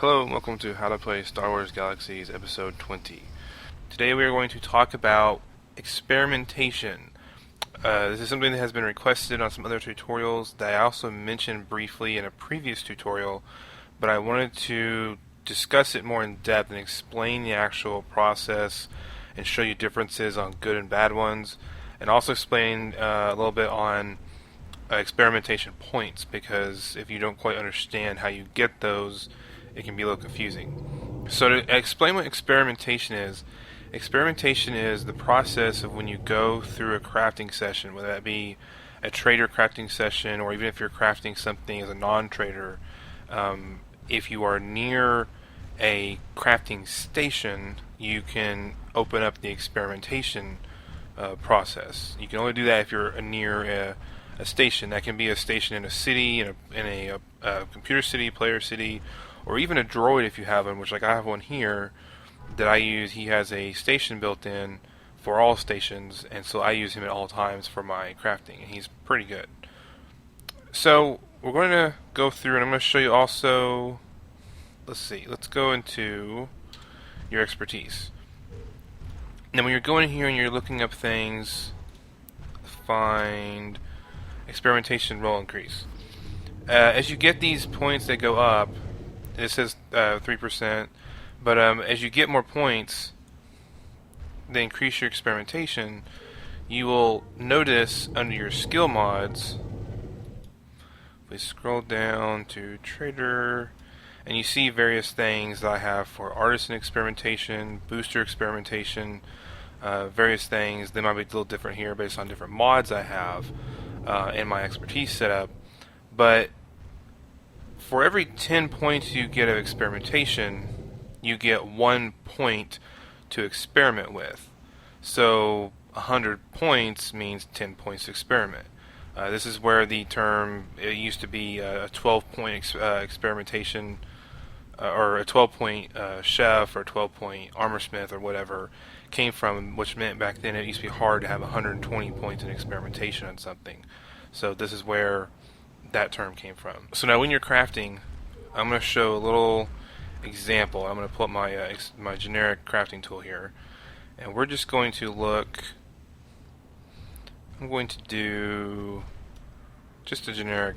Hello and welcome to How to Play Star Wars Galaxies Episode 20. Today we are going to talk about experimentation. This is something that has been requested on some other tutorials that I also mentioned briefly in a previous tutorial, but I wanted to discuss it more in depth and explain the actual process and show you differences on good and bad ones, and also explain a little bit on experimentation points, because if you don't quite understand how you get those, it can be a little confusing. So to explain what experimentation is the process of when you go through a crafting session, whether that be a trader crafting session or even if you're crafting something as a non-trader. If you are near a crafting station, you can open up the experimentation process. You can only do that if you're near a station. That can be a station in a city, in a computer city, player city, or even a droid if you have one, which, like, I have one here that I use. He has a station built in for all stations, and so I use him at all times for my crafting, and he's pretty good. So we're going to go through, and I'm going to show you also, let's go into your expertise. Now when you're going in here and you're looking up things, find experimentation roll increase. As you get these points that go up, it says 3%, but as you get more points, they increase your experimentation. You will notice under your skill mods, we scroll down to trader, and you see various things that I have for artisan experimentation, booster experimentation, various things. They might be a little different here based on different mods I have in my expertise setup, but for every 10 points you get of experimentation, you get 1 point to experiment with. So 100 points means 10 points to experiment. This is where the term, it used to be a 12-point experimentation, or a 12-point chef, or a 12-point armorsmith, or whatever, came from, which meant back then it used to be hard to have 120 points in experimentation on something. So this is where that term came from. So now when you're crafting, I'm going to show a little example. I'm going to pull up my generic crafting tool here, and we're just going to look. I'm going to do just a generic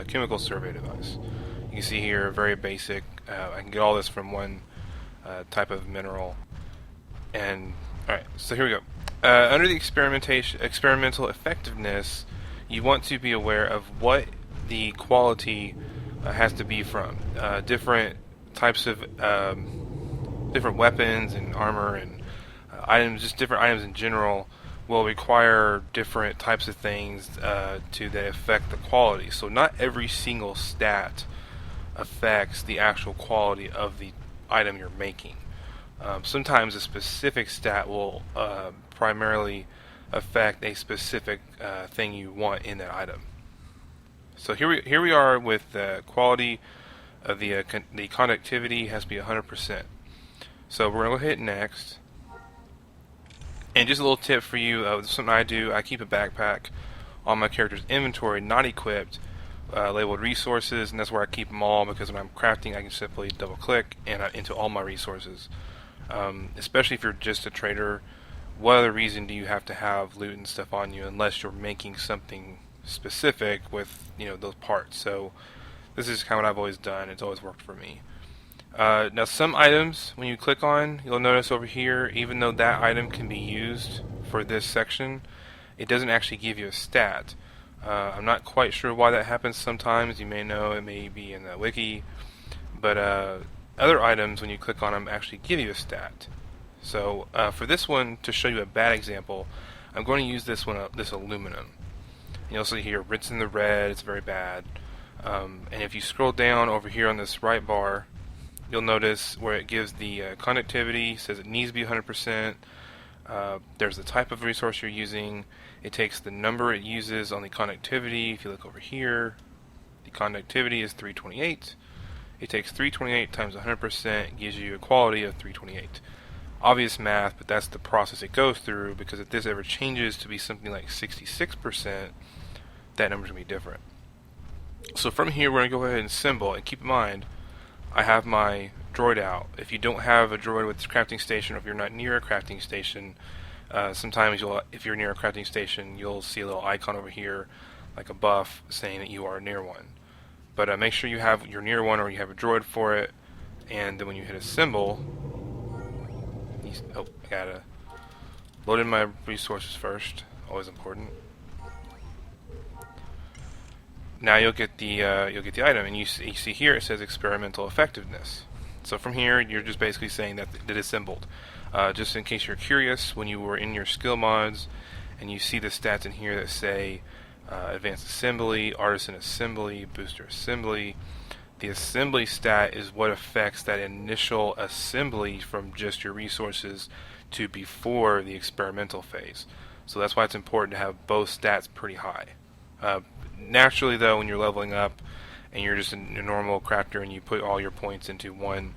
chemical survey device. You can see here, very basic. I can get all this from one type of mineral. And alright, so here we go. Under the experimental effectiveness, you want to be aware of what the quality has to be from. Different types of different weapons and armor and items, just different items in general, will require different types of things to that affect the quality. So not every single stat affects the actual quality of the item you're making. Sometimes a specific stat will primarily affect a specific thing you want in that item. So here we are with the quality of the conductivity has to be 100%. So we're going to hit next. And just a little tip for you, something I do, I keep a backpack on my character's inventory, not equipped, labeled resources, and that's where I keep them all, because when I'm crafting I can simply double click and into all my resources. Especially if you're just a trader, what other reason do you have to have loot and stuff on you unless you're making something specific with, those parts? So this is kind of what I've always done. It's always worked for me. Now some items, when you click on, you'll notice over here, even though that item can be used for this section, it doesn't actually give you a stat. I'm not quite sure why that happens sometimes. You may know, it may be in the wiki, but other items, when you click on them, actually give you a stat. So for this one, to show you a bad example, I'm going to use this one, this aluminum. You'll see here, it's in the red, it's very bad. And if you scroll down over here on this right bar, you'll notice where it gives the conductivity, says it needs to be 100%. There's the type of resource you're using. It takes the number it uses on the conductivity. If you look over here, the conductivity is 328. It takes 328 times 100%, gives you a quality of 328. Obvious math, but that's the process it goes through, because if this ever changes to be something like 66%, that number's going to be different. So from here, we're going to go ahead and symbol, and keep in mind, I have my droid out. If you don't have a droid with a crafting station, or if you're not near a crafting station, sometimes if you're near a crafting station, you'll see a little icon over here, like a buff, saying that you are near one. But make sure you're near one, or you have a droid for it. And then when you hit assemble, I gotta load in my resources first. Always important. Now you'll get the item, and you see here it says experimental effectiveness. So from here, you're just basically saying that it is assembled. Just in case you're curious, when you were in your skill mods and you see the stats in here that say advanced assembly, artisan assembly, booster assembly, the assembly stat is what affects that initial assembly from just your resources to before the experimental phase. So that's why it's important to have both stats pretty high. Naturally, though, when you're leveling up and you're just a normal crafter and you put all your points into one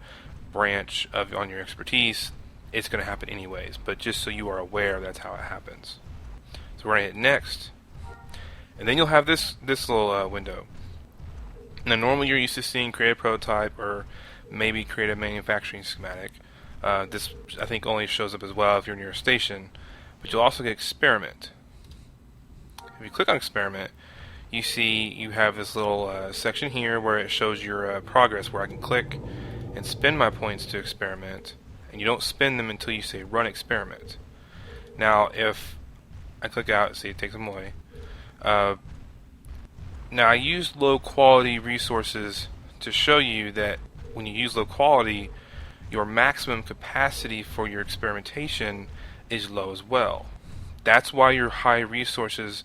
branch on your expertise, it's going to happen anyways. But just so you are aware, that's how it happens. So we're going to hit next, and then you'll have this little window. Now, normally you're used to seeing create a prototype or maybe create a manufacturing schematic. This, I think, only shows up as well if you're near a station. But you'll also get experiment. If you click on experiment, you see you have this little section here where it shows your progress, where I can click and spend my points to experiment, and you don't spend them until you say run experiment. Now if I click out, see, it takes them away. Now I used low quality resources to show you that when you use low quality, your maximum capacity for your experimentation is low as well. That's why your high resources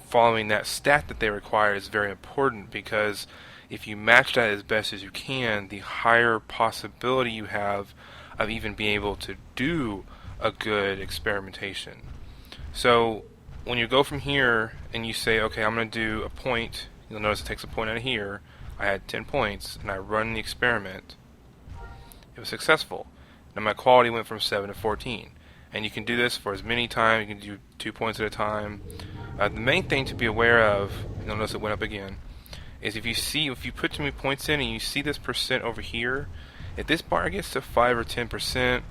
following that stat that they require is very important, because if you match that as best as you can, the higher possibility you have of even being able to do a good experimentation. So when you go from here and you say, okay, I'm going to do a point, you'll notice it takes a point out of here. I had 10 points and I run the experiment. It was successful. Now my quality went from 7 to 14. And you can do this for as many times. You can do 2 points at a time. The main thing to be aware of, you'll notice it went up again, is if you put too many points in and you see this percent over here, if this bar gets to 5 or 10%,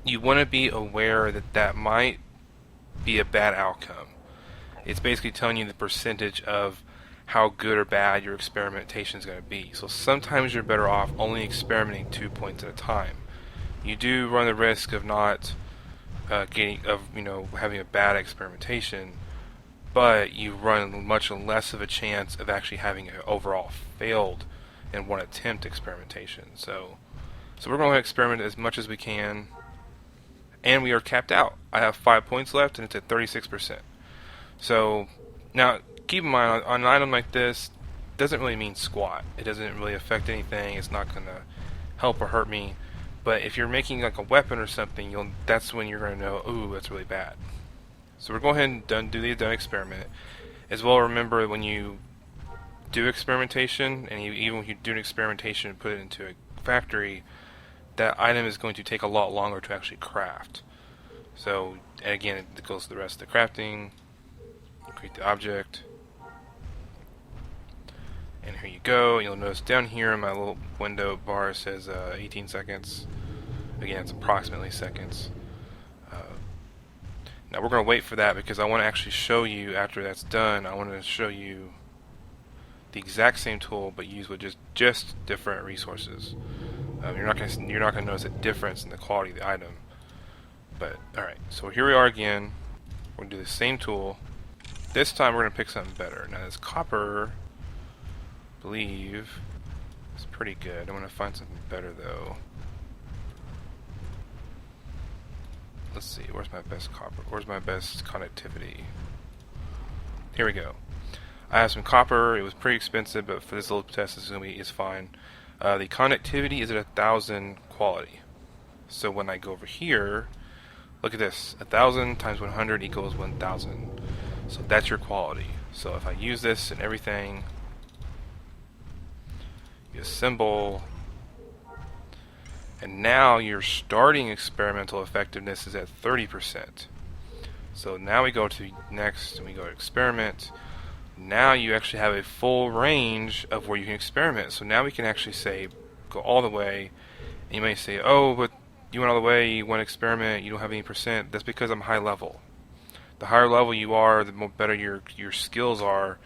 you want to be aware that that might be a bad outcome. It's basically telling you the percentage of how good or bad your experimentation is going to be. So sometimes you're better off only experimenting 2 points at a time. You do run the risk of not having a bad experimentation, but you run much less of a chance of actually having an overall failed in one attempt experimentation. So we're going to experiment as much as we can, and we are capped out. I have 5 points left, and it's at 36%. So now keep in mind, on an item like this, it doesn't really mean squat. It doesn't really affect anything. It's not going to help or hurt me. But if you're making like a weapon or something, that's when you're going to know, ooh, that's really bad. So we're going ahead and do the done experiment. As well, remember when you do experimentation, and even when you do an experimentation and put it into a factory, that item is going to take a lot longer to actually craft. So, and again, it goes to the rest of the crafting. Create the object. And here you go. You'll notice down here in my little window bar says 18 seconds. Again, it's approximately seconds. Now we're going to wait for that because I want to actually show you after that's done. I want to show you the exact same tool but use with just different resources. You're not going to notice a difference in the quality of the item. But alright, so here we are again. We're going to do the same tool. This time we're going to pick something better. Now this copper, I believe, is pretty good. I'm going to find something better though. Let's see, where's my best copper? Where's my best connectivity? Here we go. I have some copper. It was pretty expensive, but for this little test, it's fine. The connectivity is at 1,000 quality. So when I go over here, look at this. 1,000 times 100 equals 1,000. So that's your quality. So if I use this and everything, you assemble, and now your starting experimental effectiveness is at 30%. So now we go to next, and we go to experiment. now you actually have a full range of where you can experiment. So now we can actually say, go all the way. And you may say, oh, but you went all the way, you want to experiment, you don't have any percent. That's because I'm high level. The higher level you are, the more better your skills are.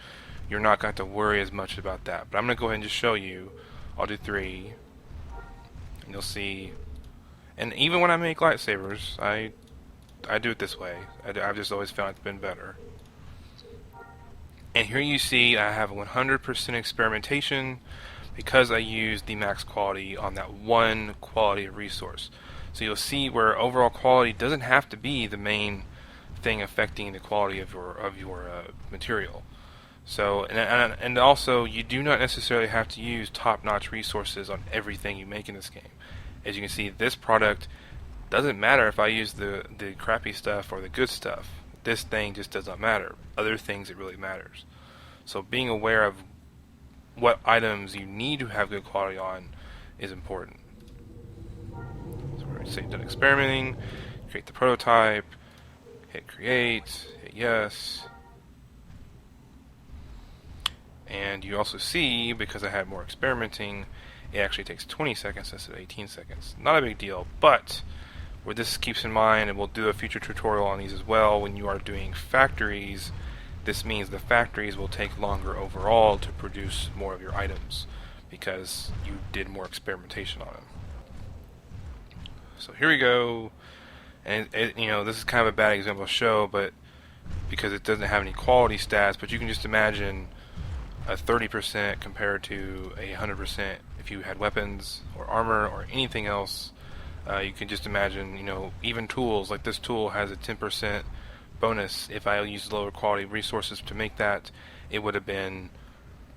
You're not going to have to worry as much about that. But I'm going to go ahead and just show you. I'll do 3, and you'll see. And even when I make lightsabers, I do it this way. I've just always found it's been better. And here you see I have 100% experimentation because I used the max quality on that one quality of resource. So you'll see where overall quality doesn't have to be the main thing affecting the quality of your material. So and also you do not necessarily have to use top-notch resources on everything you make in this game. As you can see, this product doesn't matter if I use the crappy stuff or the good stuff. This thing just does not matter. Other things it really matters. So being aware of what items you need to have good quality on is important. So we're going to say done experimenting, create the prototype, hit create, hit yes. And you also see, because I had more experimenting, it actually takes 20 seconds instead of 18 seconds. Not a big deal, but where this keeps in mind, and we'll do a future tutorial on these as well, when you are doing factories, this means the factories will take longer overall to produce more of your items because you did more experimentation on them. So here we go, and this is kind of a bad example to show, but because it doesn't have any quality stats, but you can just imagine a 30% compared to a 100% if you had weapons or armor or anything else. You can just imagine, even tools, like this tool has a 10% bonus. If I used lower quality resources to make that, it would have been,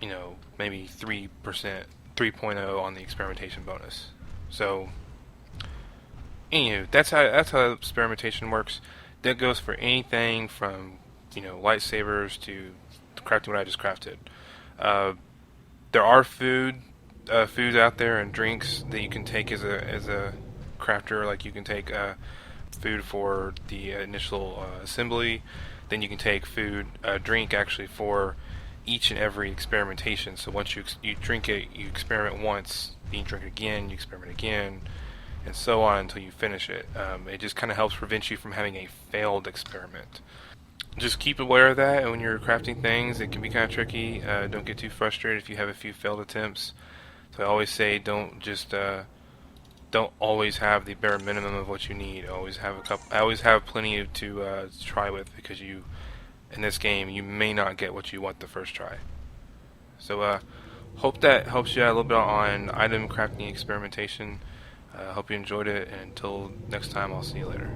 maybe 3%, 3.0 on the experimentation bonus. So, anywho, that's how experimentation works. That goes for anything from, lightsabers to crafting what I just crafted. There are foods out there and drinks that you can take as a crafter. Like you can take food for the initial assembly, then you can take drink actually for each and every experimentation. So once you drink it, you experiment once, then you drink it again, you experiment again, and so on until you finish it. It just kind of helps prevent you from having a failed experiment. Just keep aware of that, and when you're crafting things, it can be kind of tricky. Don't get too frustrated if you have a few failed attempts. So I always say, don't always have the bare minimum of what you need. I always have plenty to try with, because in this game, you may not get what you want the first try. So hope that helps you out a little bit on item crafting experimentation. Hope you enjoyed it, and until next time, I'll see you later.